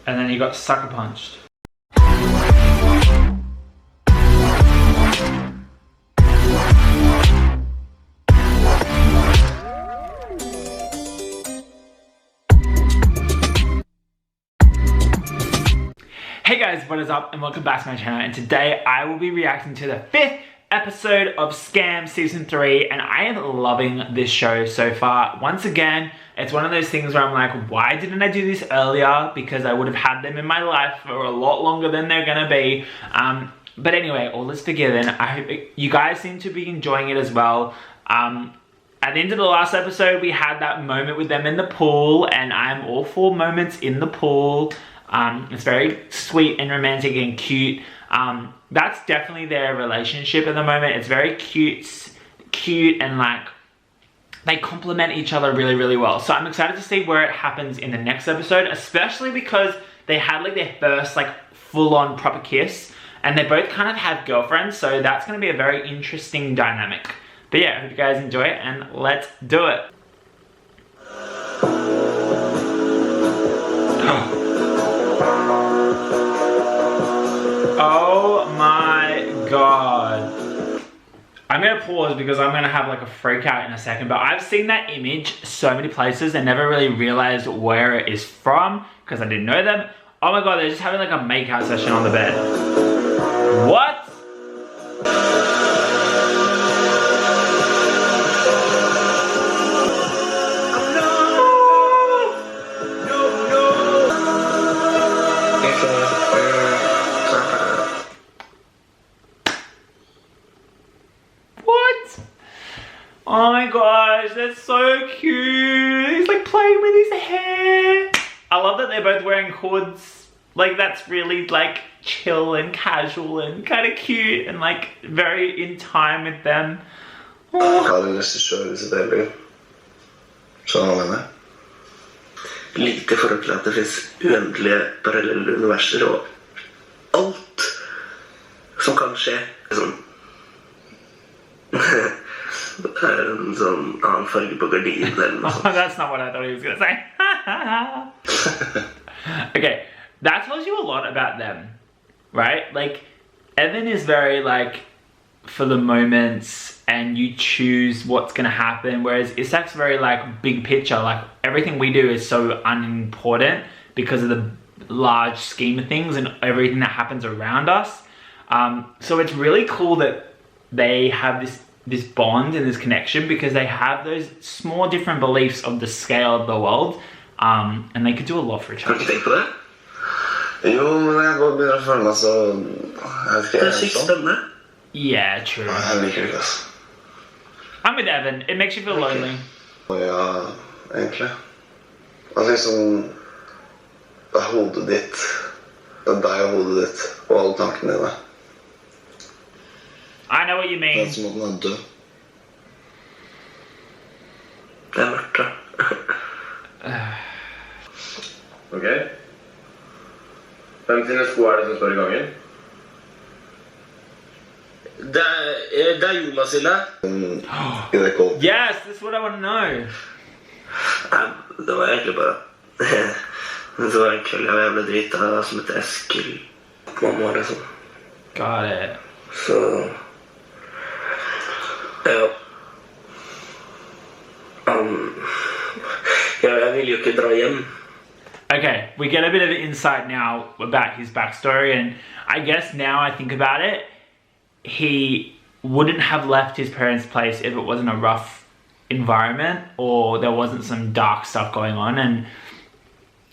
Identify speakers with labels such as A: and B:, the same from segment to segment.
A: and then he got sucker punched. Hey guys, what is up and welcome back to my channel, and today I will be reacting to the 5th episode of SKAM Season 3, and I am loving this show so far. Once again, it's one of those things where I'm like, why didn't I do this earlier? Because I would have had them in my life for a lot longer than they're gonna be. But anyway, all is forgiven. I hope you guys seem to be enjoying it as well. At the end of the last episode, we had that moment with them in the pool, and I'm all for moments in the pool. It's very sweet and romantic and cute. That's definitely their relationship at the moment. It's very cute and like they complement each other really, really well. So I'm excited to see where it happens in the next episode, especially because they had like their first like full-on proper kiss, and they both kind of have girlfriends, so that's going to be a very interesting dynamic. But yeah, I hope you guys enjoy it, and let's do it. Oh my god. I'm gonna pause because I'm gonna have like a freak out in a second, but I've seen that image so many places and never really realized where it is from because I didn't know them. Oh my god, they're just having like a makeout session on the bed. What? Oh my gosh, that's so cute. He's like playing with his hair. I love that they're both wearing hoods. Like that's really like chill and casual and kind of cute and like very in time with them.
B: Ja, det regissør Isabelle. Så han er med. Lite i forhold til at det finnes uendelige parallelle universer og alt som kan skje. Sånn. Det en sånn annen farge på gardinen eller noe sånt.
A: That's not what I thought he was gonna say. Okay, that tells you a lot about them, right? Like, Evan is very like for the moments and you choose what's gonna happen, whereas Isak's very like big picture, like everything we do is so unimportant because of the large scheme of things and everything that happens around us. So it's really cool that they have this bond and this connection because they have those small different beliefs of the scale of the world, and they could do a lot for each other.
B: Har du ikke tenkt på det? Jo, men jeg bare begynner å føle meg så... Det er sykt spennende.
A: Yeah, true.
B: Jeg liker det ikke, ass.
A: I'm with Evan. It makes you feel lonely.
B: Ja, egentlig. Altså liksom... Det er hodet ditt. Det er deg og hodet ditt. Og alle tankene dine.
A: I know what you mean.
B: Det er som om den er død. Det er mørkt, da. Ok. Hvem sine sko er det som står i gangen? Det er Jonas sine.
A: Yes, that's what I want to know.
B: Det var egentlig bare... Det var en kveld jeg ble drita som heter Eskil. Mamma var det sånn.
A: Got it.
B: Så... Ja. Jeg vil jo ikke dra hjem.
A: Okay, we get a bit of insight now about his backstory, and I guess now I think about it, he wouldn't have left his parents' place if it wasn't a rough environment or there wasn't some dark stuff going on. And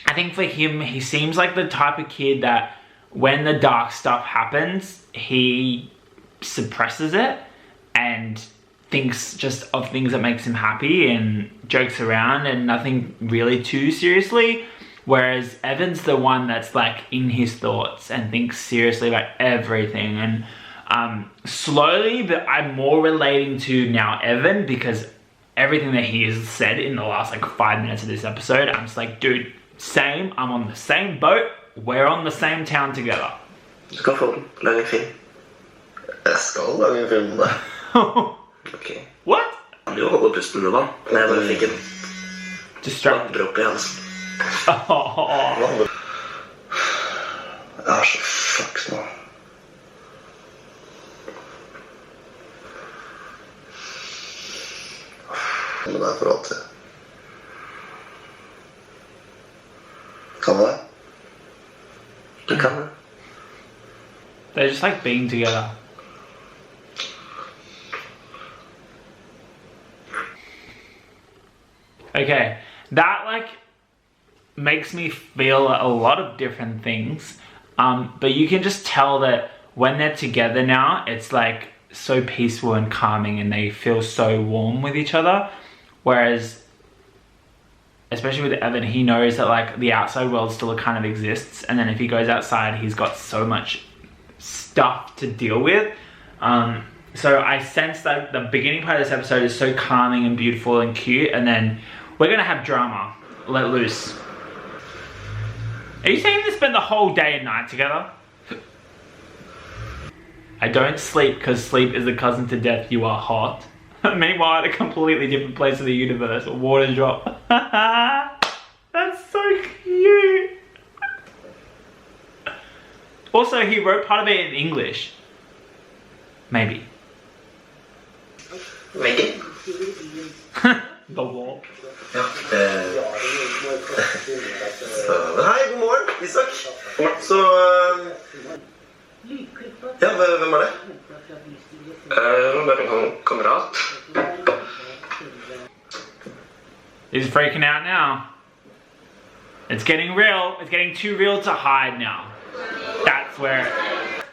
A: I think for him, he seems like the type of kid that when the dark stuff happens, he suppresses it and thinks just of things that makes him happy and jokes around and nothing really too seriously. Whereas Evan's the one that's like in his thoughts and thinks seriously about everything. And slowly, but I'm more relating to now Evan because everything that he has said in the last like 5 minutes of this episode, I'm just like, dude, same, I'm on the same boat, we're on the same town together.
B: Du skal få den, lage en film. Jeg skal lage en film med deg. Ok.
A: What?
B: Du holder pusten med vann. Jeg bare fikk en
A: distract
B: vanndråpe i halsen. seg for alltid. Kan man det? Du kan det.
A: They're just like being together. Okay, that like makes me feel a lot of different things. But you can just tell that when they're together now, it's like so peaceful and calming and they feel so warm with each other. Whereas, especially with Evan, he knows that like the outside world still kind of exists. And then if he goes outside, he's got so much stuff to deal with. So I sense that the beginning part of this episode is so calming and beautiful and cute. And then we're gonna have drama let loose. Are you saying they spend the whole day and night together? I don't sleep because sleep is a cousin to death. You are hot. Meanwhile, at a completely different place in the universe, a water drop. That's so cute. Also, he wrote part of it in English. Maybe.
B: Veggen.
A: The wall.
B: Ja. Så, hei, god morgen, Isak. Så... ja, hvem det? Bare en kamerat.
A: He's freaking out now. It's getting real. It's getting too real to hide now. That's where...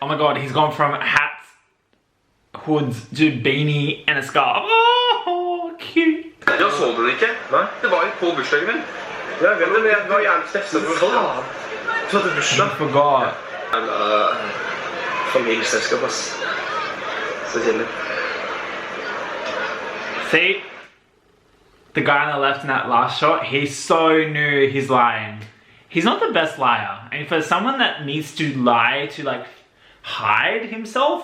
A: Oh my god, he's gone from hats, hoods to beanie and a scarf. Oh, cute.
C: Jeg så du det ikke? Nei, det var på bursdagen min. Jeg vet det, men jeg var jævlig stresset for faen.
B: Du hadde bursdag.
A: I forgot.
B: Familieselskap, ass. Så kjedelig.
A: See? The guy on the left in that last shot, he so knew he's lying. He's not the best liar. And for someone that needs to lie to like hide himself,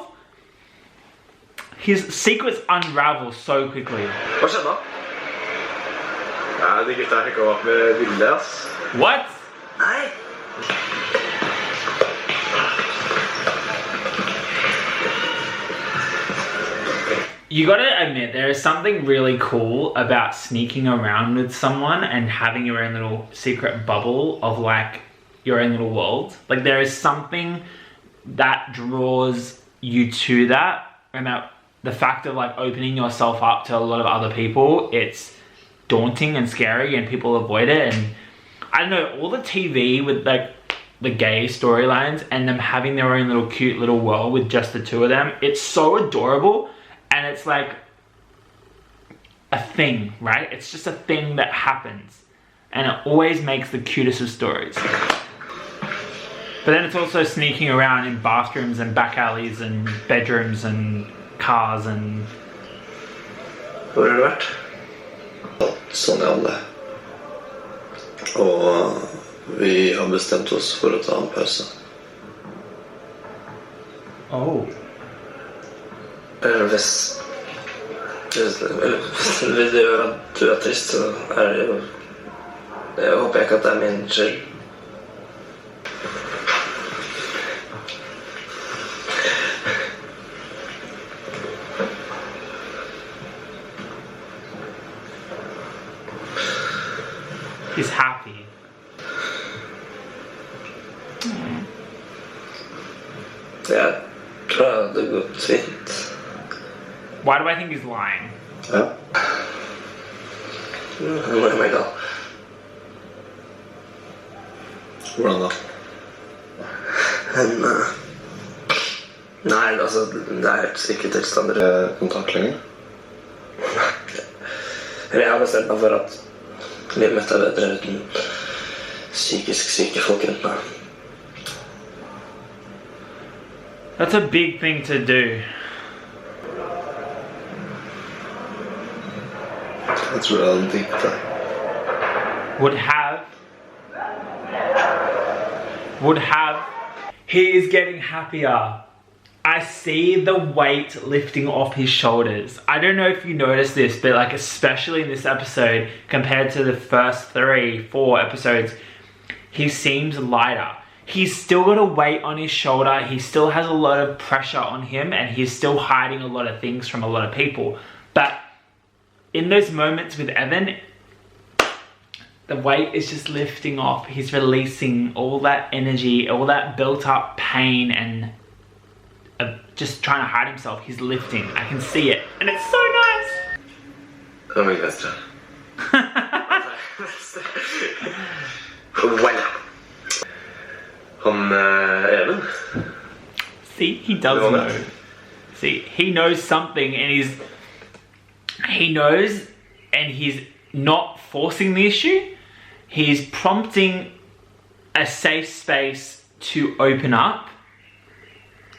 A: his secrets unravel so quickly.
C: Hva skjedde da? Ja, de gutta her fikk opp med bildet, ass.
A: What?
B: Nei.
A: You gotta admit, there is something really cool about sneaking around with someone and having your own little secret bubble of like your own little world. Like there is something that draws you to that, and that the fact of like opening yourself up to a lot of other people, it's daunting and scary and people avoid it. And I don't know, all the TV with like the gay storylines and them having their own little cute little world with just the two of them, it's so adorable. And it's like a thing, right? It's just a thing that happens. And it always makes the cutest of stories. But then it's also sneaking around in bathrooms and back alleys and bedrooms and cars and...
B: Hvor har du vært? Sånn er alle. Og vi har bestemt oss for å ta en pause.
A: Oh.
B: Hvis det gjør at du er trist, så er det jo... Jeg håper ikke at det er min skyld.
A: He's happy.
B: Jeg tror det går fint.
A: Why do I think he's lying?
B: Ja. Nå må jeg meg da. Hvordan da? Nei, altså, det er helt sikkert tilstander. Kontakt lenger? Jeg har bestemt meg for at livet mitt er bedre uten psykisk syke folk rundt meg.
A: That's a big thing to do.
B: Jeg tror jeg hadde digget det.
A: Would have. He is getting happier. I see the weight lifting off his shoulders. I don't know if you noticed this, but like especially in this episode compared to the first 3-4 episodes, he seems lighter. He's still got a weight on his shoulder. He still has a lot of pressure on him, and he's still hiding a lot of things from a lot of people. But in those moments with Evan, the weight is just lifting off. He's releasing all that energy, all that built up pain and just trying to hide himself. He's lifting. I can see it. And it's so nice.
B: Oh my God. Well. Even.
A: See, he does know. See, he knows something and he knows and he's not forcing the issue. He's prompting a safe space to open up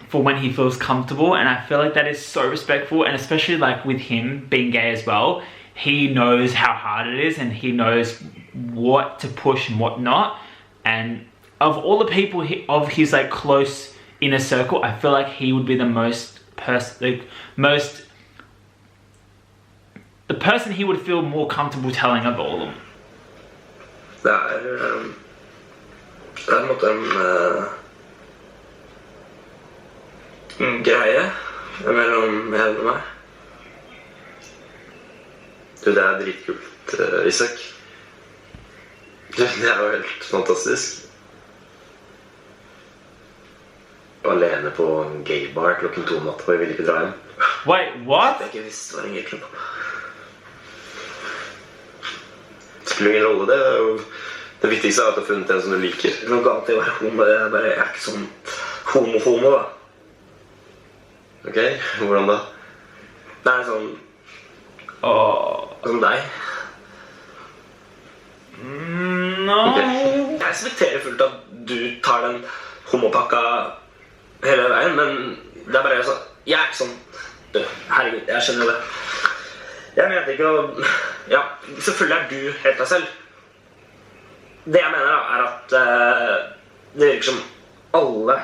A: for when he feels comfortable, and I feel like that is so respectful, and especially like with him being gay as well, he knows how hard it is and he knows what to push and what not. And of all the people of his like close inner circle, I feel like he would be the the person he would feel more comfortable telling of all of them.
B: Det på en måte en greie mellom Even og meg. Du, det dritkult, Isak. Du, det jo helt fantastisk. Alene på en gaybar klokken 2 om natten, og jeg ville ikke dra hjem.
A: Wait, what?
B: Jeg ikke visst det var en gayklubb. Det spiller ingen rolle, det jo det viktigste at du har funnet en som du liker. Det noe galt i å være homo, jeg er ikke sånn homo da. Ok, hvordan da? Det sånn som deg.
A: No.
B: Okay. Jeg respekterer fullt at du tar den homopakka hele veien, men det bare sånn, jeg ikke sånn, du, herregud, jeg skjønner det. Jeg mente ikke å, ja, selvfølgelig du helt deg selv. Det jeg mener da, at det virker som alle.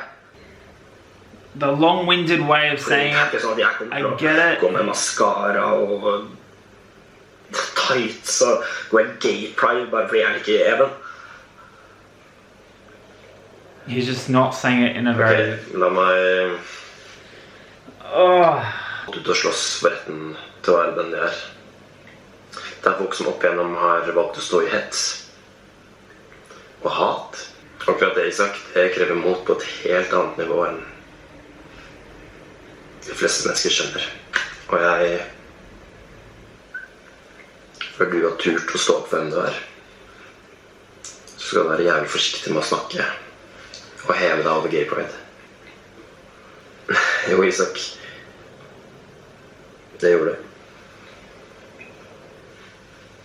A: The long-winded way of saying it,
B: sånn at jeg
A: I get it.
B: Gå med mascara og tights og gå en gay pride bare fordi jeg ikke Even.
A: He's just not saying it in a very...
B: Ok, la meg ut og slåss for retten til å være den jeg Det folk som opp igjennom har valgt å stå i hets og hat. Akkurat det, Isak, det krever mot på et helt annet nivå enn de fleste mennesker skjønner. Og jeg før du har turt å stå opp for hvem du så skal du være jævlig forsiktig med å snakke og heve deg over gay pride. Jo, Isak, det gjorde du.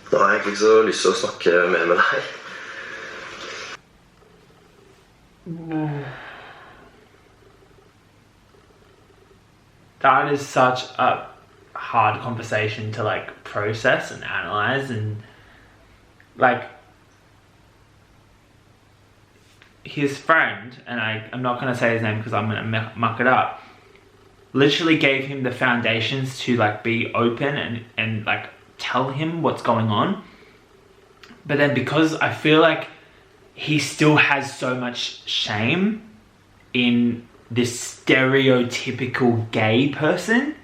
B: Nå har jeg egentlig ikke så lyst til å snakke mer med deg.
A: That is such a hard conversation to like process and analyze, and like his friend, and I'm not going to say his name because I'm going to muck it up, literally gave him the foundations to like be open and like tell him what's going on. But then because I feel like he still has so much shame in this stereotypical gay person,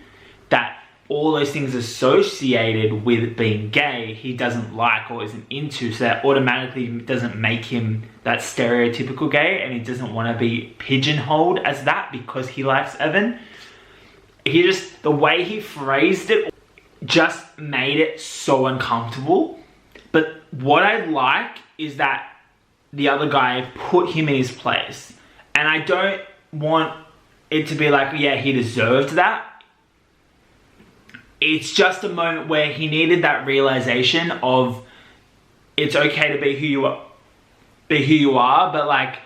A: that all those things associated with being gay he doesn't like or isn't into, so that automatically doesn't make him that stereotypical gay, and he doesn't want to be pigeonholed as that because he likes Evan. He just, the way he phrased it just made it so uncomfortable. But what I like is that the other guy put him in his place, and I don't want it to be like, yeah, he deserved that. It's just a moment where he needed that realization of it's okay to be who you are, but like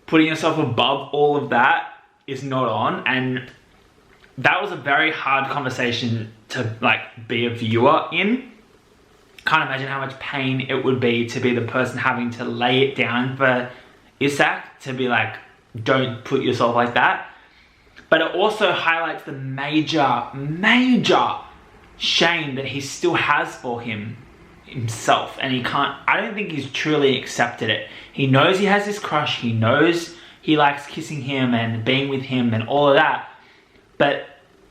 A: putting yourself above all of that is not on. And that was a very hard conversation to like be a viewer in. Can't imagine how much pain it would be to be the person having to lay it down for Isak, to be like, don't put yourself like that. But it also highlights the major shame that he still has for himself, and I don't think he's truly accepted it. He knows he has this crush, he knows he likes kissing him and being with him and all of that, but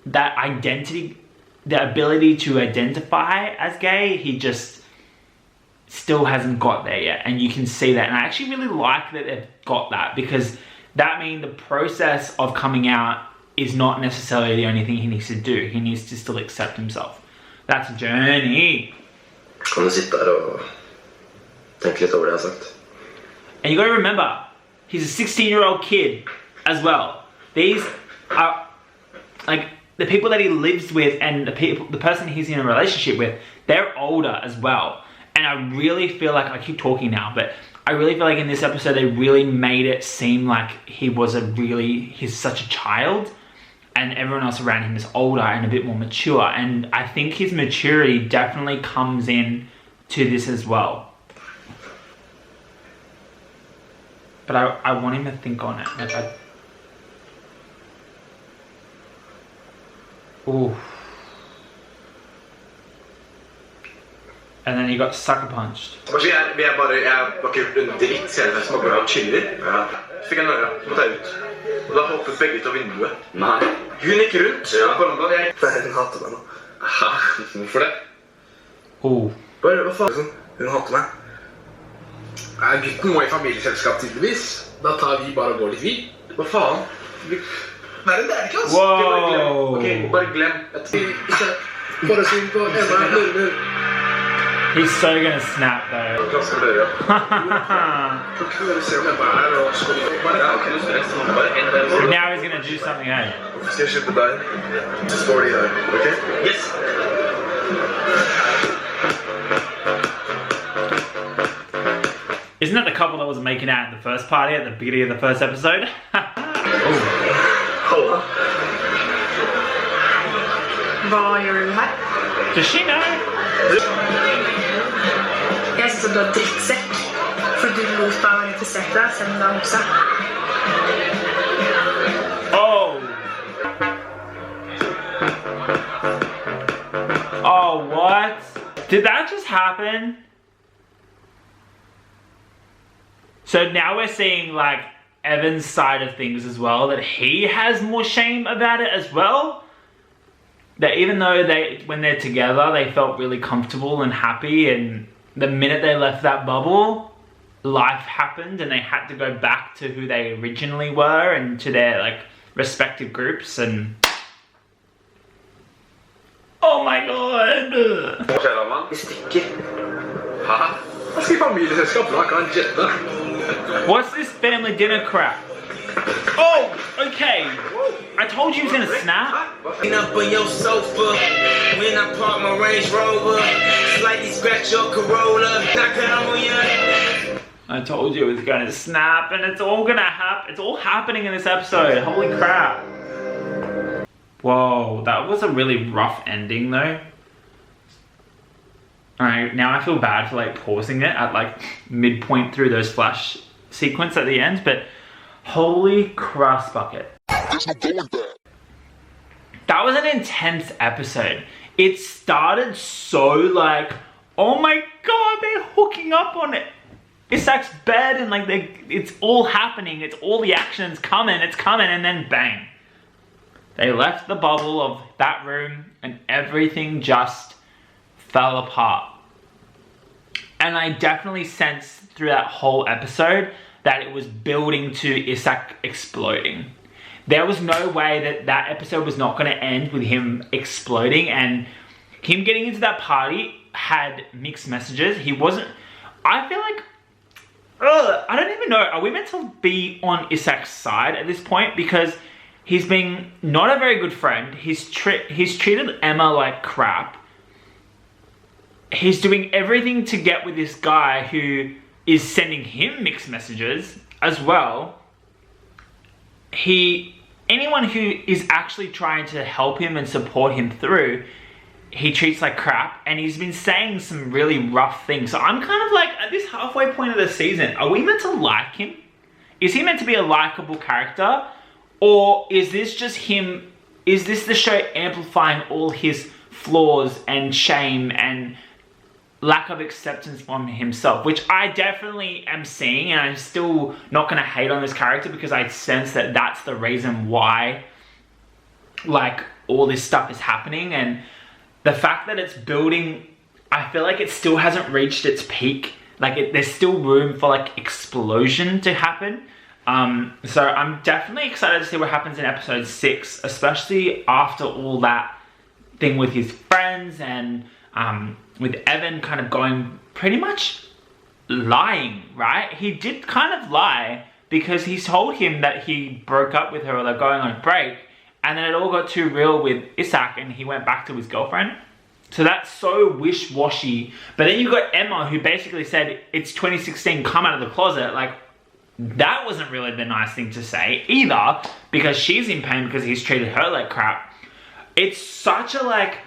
A: that identity the ability to identify as gay, he just still hasn't got there yet. And you can see that. And I actually really like that they've got that, because that means the process of coming out is not necessarily the only thing he needs to do. He needs to still accept himself. That's a journey.
B: Kan du sitte der og tenke litt over det jeg har sagt?
A: And you got to remember, he's a 16-year-old kid as well. These are like the people that he lives with, and the person he's in a relationship with, they're older as well. And I really feel like, I keep talking now, but I really feel like in this episode they really made it seem like he's such a child, and everyone else around him is older and a bit more mature. And I think his maturity definitely comes in to this as well. But I want him to think on it. Like ooh. And then he got sucker punched.
C: Jeg var ikke gjort en dritt selv, jeg smaker av chili. Ja. Fikk en nøye, så måtte jeg ut. Og da hoppet begge ut av vinduet. Nei. Hun gikk rundt. Ja.
B: For hun hater meg nå.
C: Hvorfor det?
A: Oh.
B: Hva faen? Hun hater meg.
C: Gutten må i familieselskap tydeligvis. Da tar vi bare og går litt vid. Hva faen? Nei, det er ikke, altså.
A: Wow.
C: Ok, bare glem. Bare synd på Emma.
A: He's so gonna snap though. Now he's gonna do something, eh?
B: Skal jeg kjøpe deg? Så står de her, ok?
C: Yes.
A: Isn't that the couple that was making out in the first party at the beginning of the first episode?
B: Halla.
D: Hva gjør du her?
A: Does she know?
D: Jeg synes at du er drittsekk, for du lot meg være interessert i deg, selv om du er også.
A: Oh. Oh, what? Did that just happen? So now we're seeing like Evan's side of things as well, that he has more shame about it as well. That even though when they're together, they felt really comfortable and happy, and the minute they left that bubble, life happened and they had to go back to who they originally were and to their like respective groups. And oh my god!
C: Hva skjer da, mann?
B: Vi stikker.
C: Hæ? Hva skal i familieselskap? Da kan han jette.
A: What's this family dinner crap? Oh, okay. I told you he was gonna snap.
E: Up on your sofa when I park my Range Rover, slightly scratch your Corolla, knock it on you.
A: I told you it was gonna snap, and it's all gonna happen. It's all happening in this episode. Holy crap. Whoa, that was a really rough ending though. Alright, now I feel bad for like pausing it at like midpoint through those flash sequence at the end, but holy cross bucket.
F: There's no going back.
A: That was an intense episode. It started so like, oh my god, they're hooking up on it. Isaac's bed, and like it's all happening. It's all the action's coming, it's coming, and then bang. They left the bubble of that room and everything just fell apart. And I definitely sensed through that whole episode that it was building to Isaac exploding. There was no way that that episode was not going to end with him exploding, and him getting into that party had mixed messages. He wasn't, I feel like, I don't even know, are we meant to be on Isaac's side at this point? Because he's been not a very good friend. He's treated Emma like crap. He's doing everything to get with this guy who is sending him mixed messages as well. Anyone who is actually trying to help him and support him through, he treats like crap, and he's been saying some really rough things. So I'm kind of like, at this halfway point of the season, are we meant to like him? Is he meant to be a likable character? Or is this just him, is this the show amplifying all his flaws and shame and lack of acceptance from himself, which I definitely am seeing, and I'm still not going to hate on this character because I sense that that's the reason why like all this stuff is happening. And the fact that it's building, I feel like it still hasn't reached its peak. Like there's still room for like explosion to happen. So I'm definitely excited to see what happens in episode 6, especially after all that thing with his friends and with Evan kind of going pretty much lying, right? He did kind of lie because he told him that he broke up with her or they're going on a break, and then it all got too real with Isaac and he went back to his girlfriend. So that's so wish-washy. But then you got Emma, who basically said, it's 2016, come out of the closet. Like, that wasn't really the nice thing to say either, because she's in pain because he's treated her like crap. It's such a like,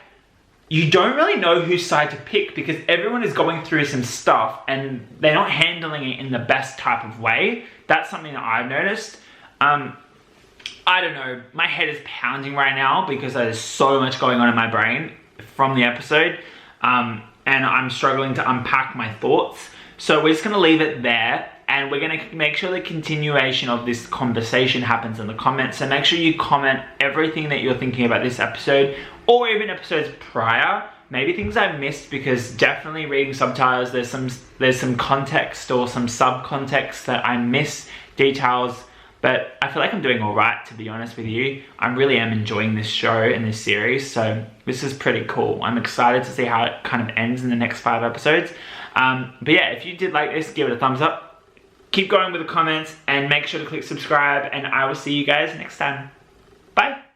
A: you don't really know whose side to pick because everyone is going through some stuff and they're not handling it in the best type of way. That's something that I've noticed. I don't know, my head is pounding right now because there's so much going on in my brain from the episode, and I'm struggling to unpack my thoughts. So we're just gonna leave it there, and we're gonna make sure the continuation of this conversation happens in the comments. So make sure you comment everything that you're thinking about this episode, or even episodes prior. Maybe things I missed, because definitely reading subtitles, there's some context or some subcontext that I miss, details. But I feel like I'm doing all right, to be honest with you. I really am enjoying this show and this series, so this is pretty cool. I'm excited to see how it kind of ends in the next 5 episodes. But yeah, if you did like this, give it a thumbs up. Keep going with the comments, and make sure to click subscribe, and I will see you guys next time. Bye.